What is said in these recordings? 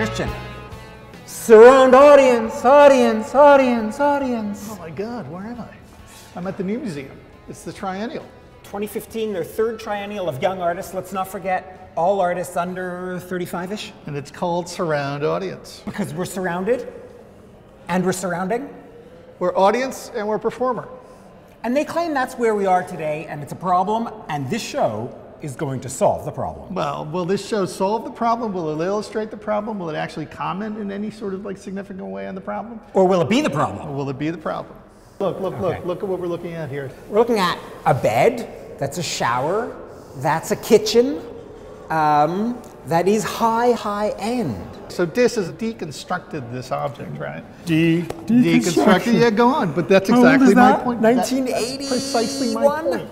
Christian. Surround audience, audience, audience, audience. Oh my God, where am I? I'm at the New Museum. It's the Triennial. 2015, their third triennial of young artists. Let's not forget all artists under 35-ish. And it's called Surround Audience. Because we're surrounded and we're surrounding. We're audience and we're performer. And they claim that's where we are today, and it's a problem, and this show is going to solve the problem. Well, will this show solve the problem? Will it illustrate the problem? Will it actually comment in any sort of like significant way on the problem? Or will it be the problem? Or will it be the problem? Look, look, Okay. look at what we're looking at here. We're looking at a bed, that's a shower, that's a kitchen, that is high end. So this has deconstructed this object, right? Deconstruction. Yeah, go on. But that's How old exactly is my that? point. 1981? That's precisely my point.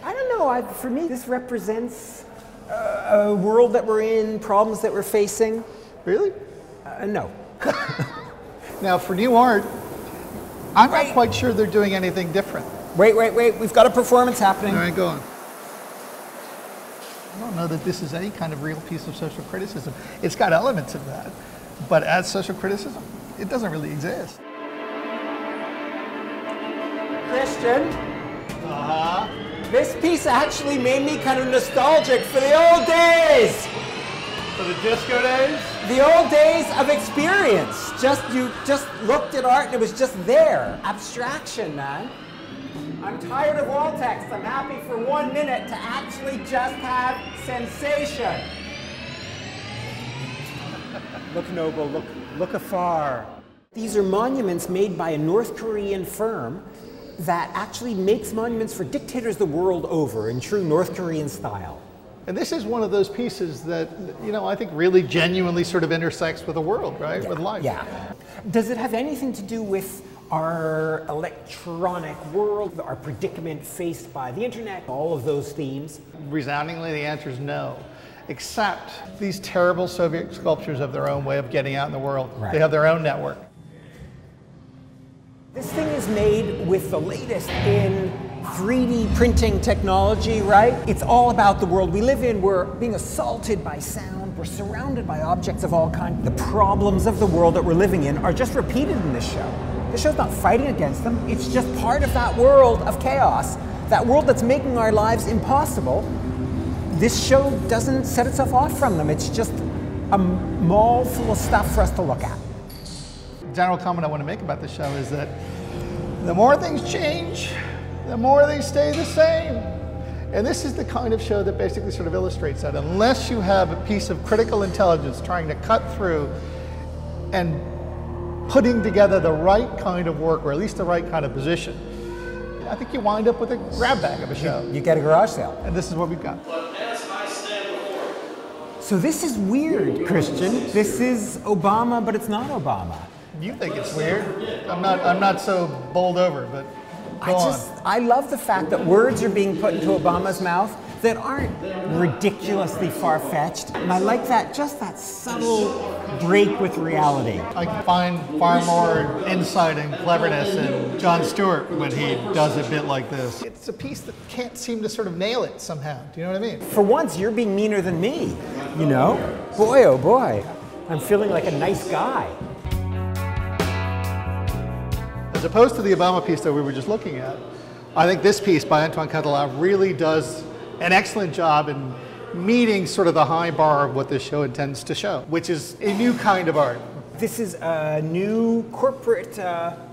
I don't know. For me, this represents a world that we're in, problems that we're facing. Really? No. Now, for new art, I'm Right. not quite sure they're doing anything different. Wait. We've got a performance happening. All right, go on. I don't know that this is any kind of real piece of social criticism. It's got elements of that, but as social criticism, it doesn't really exist. Christian, this piece actually made me kind of nostalgic for the old days. For the disco days? The old days of experience. You just looked at art and it was just there. Abstraction, man. I'm tired of wall text. I'm happy for 1 minute to actually just have sensation. Look noble, look afar. These are monuments made by a North Korean firm that actually makes monuments for dictators the world over in true North Korean style. And this is one of those pieces that, you know, I think really genuinely sort of intersects with the world, right? Yeah, with life. Yeah. Does it have anything to do with our electronic world, our predicament faced by the internet, all of those themes? Resoundingly, the answer is no. Except these terrible Soviet sculptures have their own way of getting out in the world. Right. They have their own network. This thing is made with the latest in 3D printing technology, right? It's all about the world we live in. We're being assaulted by sound. We're surrounded by objects of all kinds. The problems of the world that we're living in are just repeated in this show. This show's not fighting against them. It's just part of that world of chaos, that world that's making our lives impossible. This show doesn't set itself off from them. It's just a mall full of stuff for us to look at. The general comment I want to make about this show is that the more things change, the more they stay the same. And this is the kind of show that basically sort of illustrates that. Unless you have a piece of critical intelligence trying to cut through and putting together the right kind of work, or at least the right kind of position, I think you wind up with a grab bag of a show. You get a garage sale. And this is what we've got. So this is weird, Christian. This is Obama, but it's not Obama. You think it's weird. I'm not so bowled over, but go on. I love the fact that words are being put into Obama's mouth that aren't ridiculously far-fetched. And I like that, just that subtle break with reality. I find far more insight and cleverness in Jon Stewart when he does a bit like this. It's a piece that can't seem to sort of nail it somehow. Do you know what I mean? For once, you're being meaner than me, you know? Boy, oh boy, I'm feeling like a nice guy. As opposed to the Obama piece that we were just looking at, I think this piece by Antoine Catalan really does an excellent job in meeting sort of the high bar of what this show intends to show, which is a new kind of art. This is a new corporate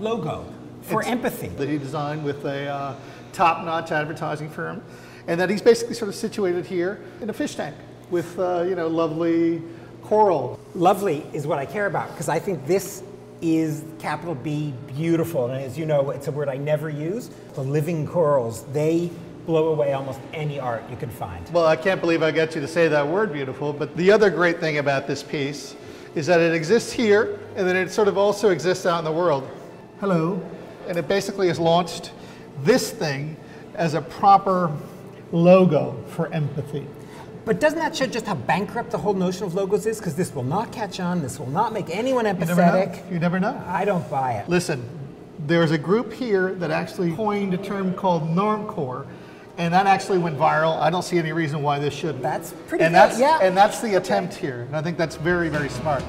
logo for empathy. That he designed with a top-notch advertising firm, and that he's basically sort of situated here in a fish tank with, you know, lovely coral. Lovely is what I care about, because I think this is, capital B, beautiful. And as you know, it's a word I never use. The living corals, they blow away almost any art you can find. Well, I can't believe I got you to say that word, beautiful, but the other great thing about this piece is that it exists here, and then it sort of also exists out in the world. Hello. And it basically has launched this thing as a proper logo for empathy. But doesn't that show just how bankrupt the whole notion of logos is? Because this will not catch on, this will not make anyone empathetic. You never know. I don't buy it. Listen, there's a group here that actually coined a term called normcore, and that actually went viral. I don't see any reason why this shouldn't. That's pretty and good, yeah. And that's the attempt here, and I think that's very, very smart.